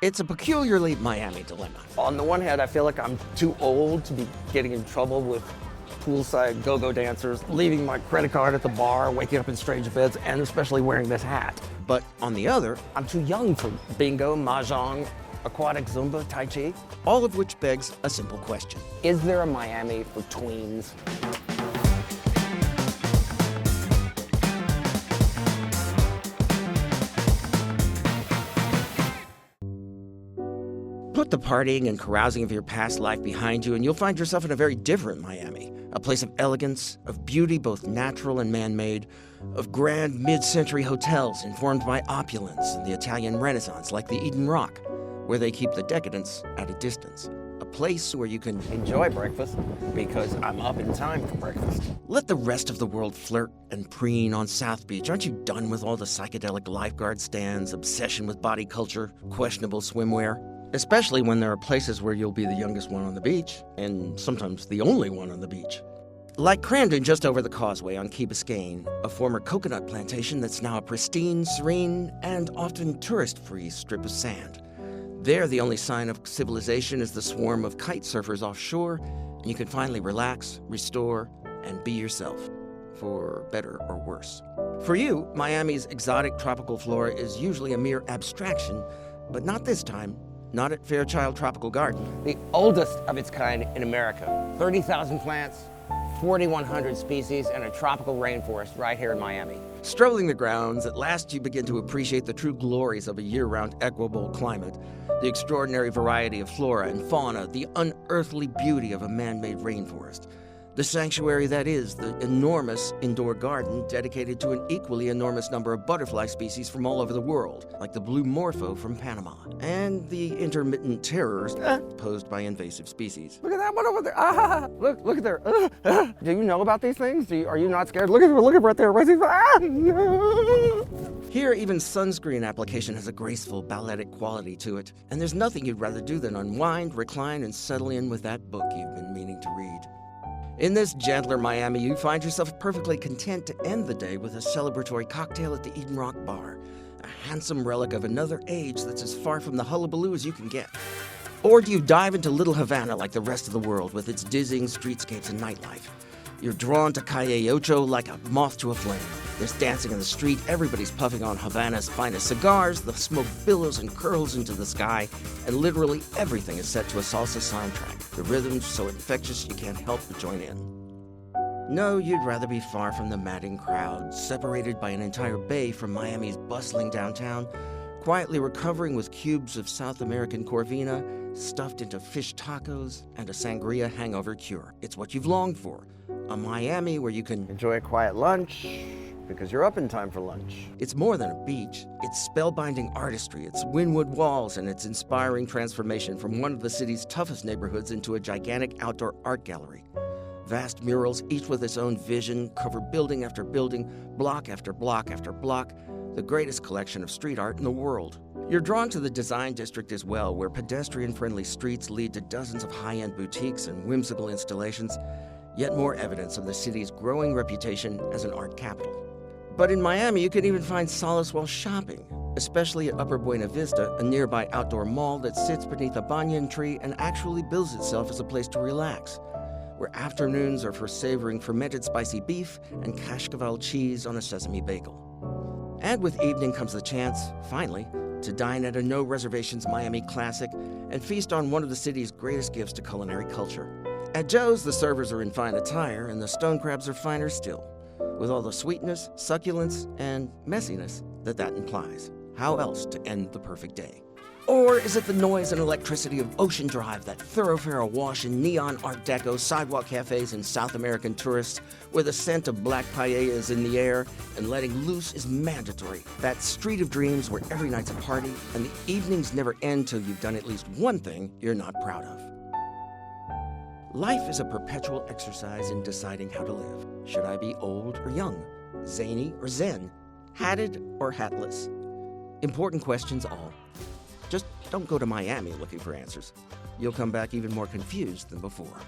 It's a peculiarly Miami dilemma. On the one hand, I feel like I'm too old to be getting in trouble with poolside go-go dancers, leaving my credit card at the bar, waking up in strange beds, and especially wearing this hat. But on the other, I'm too young for bingo, mahjong, aquatic, zumba, tai chi. all of which begs a simple question. Is there a Miami for tweens? Put the partying and carousing of your past life behind you, and you'll find yourself in a very different Miami. A place of elegance, of beauty both natural and man-made, of grand mid-century hotels informed by opulence and the Italian Renaissance, like the Eden Rock, where they keep the decadence at a distance. A place where you can Enjoy breakfast, because I'm up in time for breakfast. let the rest of the world flirt and preen on South Beach. Aren't you done with all the psychedelic lifeguard stands, obsession with body culture, questionable swimwear? Especially when there are places where you'll be the youngest one on the beach, and sometimes the only one on the beach. Like Crandon, just over the causeway on Key Biscayne, a former coconut plantation that's now a pristine, serene, and often tourist-free strip of sand. There, the only sign of civilization is the swarm of kite surfers offshore, and you can finally relax, restore, and be yourself, for better or worse. For you, Miami's exotic tropical flora is usually a mere abstraction, but not this time. Not at Fairchild Tropical Garden. The oldest of its kind in America. 30,000 plants, 4,100 species, and a tropical rainforest right here in Miami. Strolling the grounds, at last you begin to appreciate the true glories of a year-round equable climate, the extraordinary variety of flora and fauna, the unearthly beauty of a man-made rainforest, the sanctuary that is the enormous indoor garden dedicated to an equally enormous number of butterfly species from all over the world, like the blue morpho from Panama, and the intermittent terrors posed by invasive species. Look at that one over there. Ah, look at there. Do you know about these things? Are you not scared? Look at right there. Ah, no. Here, even sunscreen application has a graceful, balletic quality to it, and there's nothing you'd rather do than unwind, recline, and settle in with that book you've been meaning to read. In this gentler Miami, you find yourself perfectly content to end the day with a celebratory cocktail at the Eden Rock Bar, a handsome relic of another age that's as far from the hullabaloo as you can get. Or do you dive into Little Havana like the rest of the world with its dizzying streetscapes and nightlife? You're drawn to Calle Ocho like a moth to a flame. There's dancing in the street, everybody's puffing on Havana's finest cigars, the smoke billows and curls into the sky, and literally everything is set to a salsa soundtrack. The rhythm's so infectious you can't help but join in. No, you'd rather be far from the madding crowd, separated by an entire bay from Miami's bustling downtown, quietly recovering with cubes of South American Corvina, stuffed into fish tacos, and a sangria hangover cure. It's what you've longed for. A Miami where you can Enjoy a quiet lunch, because you're up in time for lunch. It's more than a beach. It's spellbinding artistry, it's windwood walls, and its inspiring transformation from one of the city's toughest neighborhoods into a gigantic outdoor art gallery. Vast murals, each with its own vision, cover building after building, block after block after block, the greatest collection of street art in the world. You're drawn to the design district as well, where pedestrian-friendly streets lead to dozens of high-end boutiques and whimsical installations, yet more evidence of the city's growing reputation as an art capital. But in Miami, you can even find solace while shopping, especially at Upper Buena Vista, a nearby outdoor mall that sits beneath a banyan tree and actually bills itself as a place to relax, where afternoons are for savoring fermented spicy beef and Kashkaval cheese on a sesame bagel. And with evening comes the chance, finally, to dine at a no-reservations Miami classic and feast on one of the city's greatest gifts to culinary culture. At Joe's, the servers are in fine attire and the stone crabs are finer still, with all the sweetness, succulence, and messiness that implies. How else to end the perfect day? Or is it the noise and electricity of Ocean Drive, that thoroughfare awash in neon art deco, sidewalk cafes, and South American tourists, where the scent of black paella is in the air and letting loose is mandatory? That street of dreams where every night's a party and the evenings never end till you've done at least one thing you're not proud of. Life is a perpetual exercise in deciding how to live. Should I be old or young? Zany or zen? Hatted or hatless? Important questions all. Just don't go to Miami looking for answers. You'll come back even more confused than before.